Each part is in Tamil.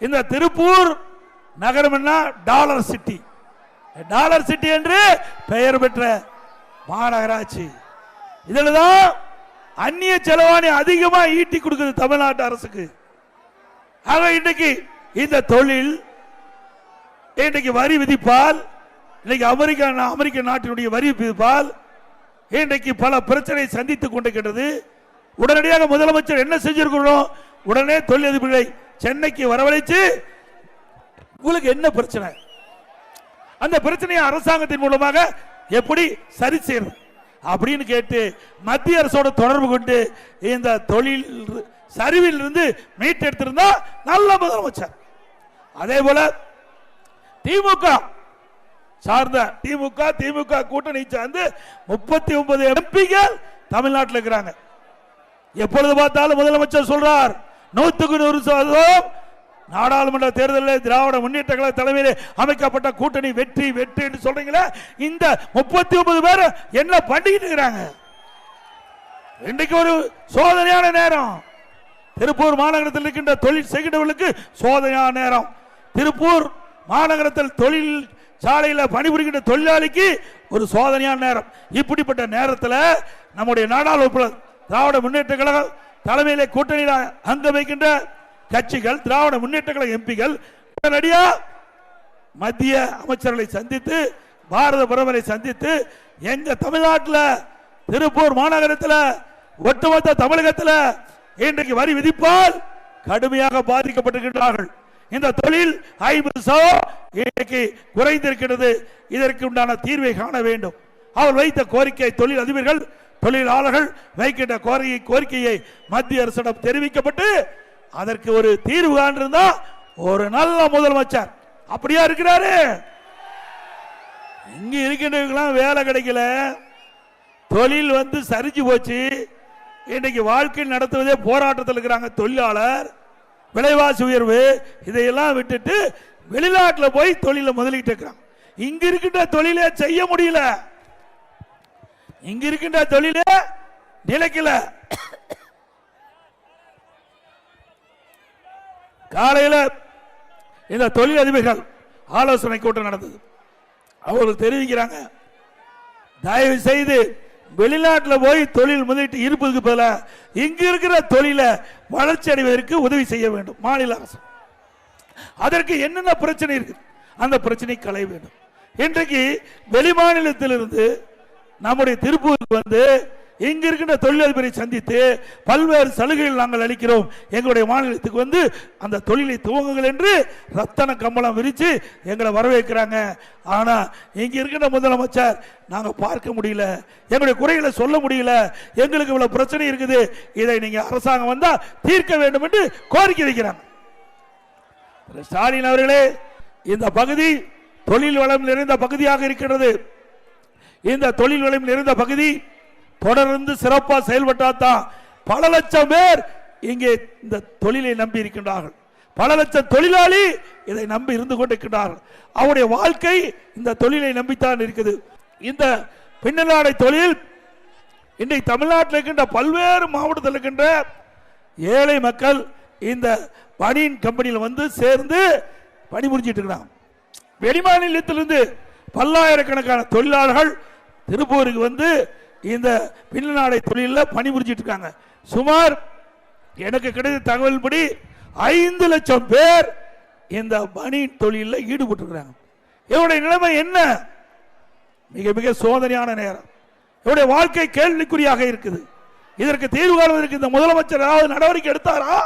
இந்த திருப்பூர் நகரம் என்ன டாலர் சிட்டி, டாலர் சிட்டி என்று பெயர் பெற்ற மாநகராட்சி. இதில் தான் அந்நிய செலவாணி அதிகமாக ஈட்டி கொடுக்குது தமிழ்நாட்டு அரசுக்கு. ஆக இன்றைக்கு இந்த தொழில் இன்றைக்கு வரி விதிப்பால், இன்னைக்கு அமெரிக்க நாட்டினுடைய வரி விதிப்பால் இன்றைக்கு பல பிரச்சனை சந்தித்துக் கொண்டிருக்கிறது. உடனடியாக முதலமைச்சர் என்ன செஞ்சிருக்கிறோம், உடனே தொழிலதிபர்களை சென்னைக்கு வரவழைச்சு உங்களுக்கு என்ன பிரச்சனை, அந்த பிரச்சனையை அரசாங்கத்தின் மூலமாக எப்படி சரி செய்யறது அப்படின்னு கேட்டு மத்திய அரசோட தொடர்பு கொண்டு இந்த தொழில் சரிவில் இருந்து மீட்டெடுத்திருந்தா நல்ல முதலமைச்சர். அதே போல திமுக சார்ந்த திமுக கூட்டணி சார்ந்து 39 எம்பிகள் தமிழ்நாட்டில் இருக்கிறாங்க. எப்பொழுது பார்த்தாலும் முதலமைச்சர் சொல்றார் 100% நாடாளுமன்ற தேர்தலில் திராவிட முன்னேற்ற கழக தலைமையில் அமைக்கப்பட்ட கூட்டணி வெற்றி வெற்றி என்று சொல்றீங்களே, இந்த 39 பேர் என்ன பண்ணிக்கிட்டு இருக்கிறாங்க? இன்றைக்கு ஒரு சோதனையான நேரம். திருப்பூர் மாநகரத்தில் இருக்கின்ற தொழில் செய்கின்றவர்களுக்கு சோதனையான நேரம். திருப்பூர் மாநகரத்தில் தொழில் சாலையில் பணிபுரிகின்ற தொழிலாளிக்கு ஒரு சோதனையான நேரம். இப்படிப்பட்ட நேரத்தில் நம்முடைய நாடாளுமன்ற திராவிட முன்னேற்ற கழக தலைமையிலே கூட்டணியில் அங்க வைக்கின்ற கட்சிகள், திராவிட முன்னேற்ற கழக எம்பிகள் உடனடியாக மத்திய அமைச்சர்களை சந்தித்து, பாரத பிரதமரை சந்தித்து, எங்க தமிழ்நாட்டில் திருப்பூர் மாநகரத்தில் ஒட்டுமொத்த தமிழகத்தில் இன்றைக்கு வரி விதிப்பால் கடுமையாக பாதிக்கப்பட்டிருக்கிறார்கள். இந்த தொழில் 50% குறைந்திருக்கிறது. இதற்கு உண்டான தீர்வை காண வேண்டும். அவர் வைத்த கோரிக்கை, தொழில் அதிபர்கள் தொழிலாளர்கள் வைக்கின்ற கோரிக்கையை மத்திய அரசிடம் தெரிவிக்கப்பட்டு அதற்கு ஒரு தீர்வு காண்டிருந்தா ஒரு நல்ல முதலமைச்சர். அப்படியா இருக்கிறாரு? இங்க இருக்கின்றவங்களாம் வேலை கிடைக்கல, தொழில் சரிஞ்சு போச்சு. இன்னைக்கு வாழ்க்கை நடத்துவதே போராட்டத்தில் இருக்கிறாங்க. தொழிலாளர் விலைவாசி உயர்வு இதையெல்லாம் விட்டுட்டு வெளிநாட்டில் போய் தொழில முதலீட்டு இருக்கிறாங்க. இங்க இருக்கின்ற தொழிலை செய்ய முடியல, இங்க இருக்கின்ற தொழிலே நிலைக்கல. காலையில் இந்த தொழில் அதிபர்கள் ஆலோசனை கூட்டம் நடந்தது. அவர்கள் தெரிவிக்கிறாங்க, தயவு செய்து வெளிநாட்டில் போய் தொழில் முதலீட்டு இருப்பதுக்கு பதிலாக இங்க இருக்கிற தொழிலை வளர்ச்சி அடைவதற்கு உதவி செய்ய வேண்டும் மாநில அரசு. அதற்கு என்னென்ன பிரச்சனை இருக்கு, அந்த பிரச்சனை களைய வேண்டும். இன்றைக்கு வெளிமாநிலத்திலிருந்து நம்முடைய திருப்பூருக்கு இங்க இருக்கின்ற தொழிலதிபரை சந்தித்து பல்வேறு சலுகைகள் நாங்கள் அளிக்கிறோம், எங்களுடைய மாநிலத்துக்கு அந்த தொழிலை துவங்குங்கள் என்று ரத்தன கம்பளம் விரிச்சு எங்களை வரவேற்கிறாங்க. ஆனா இங்க இருக்கின்ற முதலமைச்சர் நாங்க பார்க்க முடியல, எங்களுடைய குறைகளை சொல்ல முடியல, எங்களுக்கு இவ்வளவு பிரச்சனை இருக்குது, இதை நீங்க அரசாங்கம் வந்தா தீர்க்க வேண்டும் என்று கோரிக்கை வைக்கிறாங்க. ஸ்டாலின் அவர்களே, இந்த பகுதி தொழில் வளம் நிறைந்த பகுதியாக இருக்கிறது. இந்த தொழில் வளம் நிறைந்த பகுதி தொடர்ந்து சிறப்பாக செயல்பட்டால்தான் பல லட்சம் பேர் இங்கே இந்த தொழிலை நம்பி இருக்கின்றார்கள். பல லட்சம் தொழிலாளி இதை நம்பி இருந்து கொண்டிருக்கிறார்கள். அவருடைய வாழ்க்கை இந்த தொழிலை நம்பித்தான் இருக்குது. இந்த பின்னலாடை தொழில் இன்றைக்கு தமிழ்நாட்டில் இருக்கின்ற பல்வேறு மாவட்டத்தில் இருக்கின்ற ஏழை மக்கள் இந்த பனியன் கம்பெனியில் சேர்ந்து பணிபுரிஞ்சிட்டு இருக்கிறாங்க. வெளிமாநிலத்திலிருந்து பல்லாயிரக்கணக்கான தொழிலாளர்கள் திருப்பூருக்கு இந்த பின்னலாடை தொழிலில் பணிபுரிஞ்சிட்டு இருக்காங்க. சுமார் எனக்கு கிடைத்த தகவல்படி 5 லட்சம் பேர் இந்த பனியன் தொழிலில் ஈடுபட்டிருக்கிறாங்க. இவருடைய நிலைமை என்ன? மிக மிக சோதனையான நேரம். இவருடைய வாழ்க்கை கேள்விக்குறியாக இருக்குது. இதற்கு தீர்வு காணுவதற்கு இந்த முதலமைச்சர் ஏதாவது நடவடிக்கை எடுத்தாரா?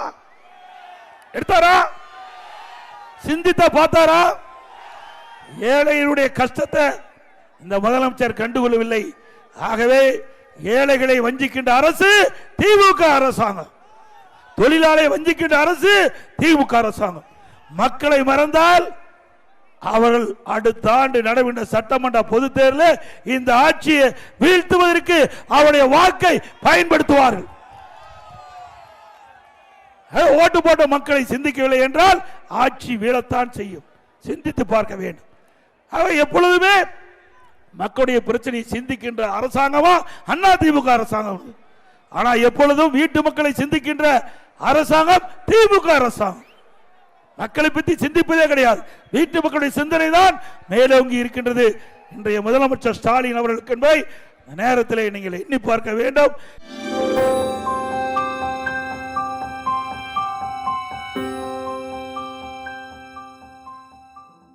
சிந்தித்த பார்த்தாரா? ஏழைகளுடைய கஷ்டத்தை இந்த முதலமைச்சர் கண்டுகொள்ளவில்லை. ஆகவே ஏழைகளை வஞ்சிக்கின்ற அரசு திமுக அரசாங்கம், தொழிலாளரை வஞ்சிக்கின்ற அரசு திமுக அரசாங்கம். மக்களை மறந்தால் அவர்கள் அடுத்த ஆண்டு நடைபெற்ற சட்டமன்ற பொதுத் தேர்தலில் இந்த ஆட்சியை வீழ்த்துவதற்கு அவருடைய வாக்கை பயன்படுத்துவார்கள். ஓட்டு போட்ட மக்களை சிந்திக்கவில்லை என்றால் ஆட்சி வீழத்தான் செய்யும். சிந்தித்து பார்க்க வேண்டும். எப்பொழுதுமே மக்களுடைய பிரச்சனை சிந்திக்கின்ற அரசாங்கமா அண்ணா திமுக அரசாங்கம். ஆனா எப்பொழுதும் வீட்டு மக்களை சிந்திக்கின்ற அரசாங்கம் திமுக அரசாங்கம். மக்களை பற்றி சிந்திப்பதே கிடையாது. வீட்டு மக்களுடைய சிந்தனை தான் மேலோங்கி இருக்கின்றது. இன்றைய முதலமைச்சர் ஸ்டாலின் அவர்களுக்கு என்பதை நேரத்தில் நீங்கள் எண்ணி பார்க்க வேண்டும்.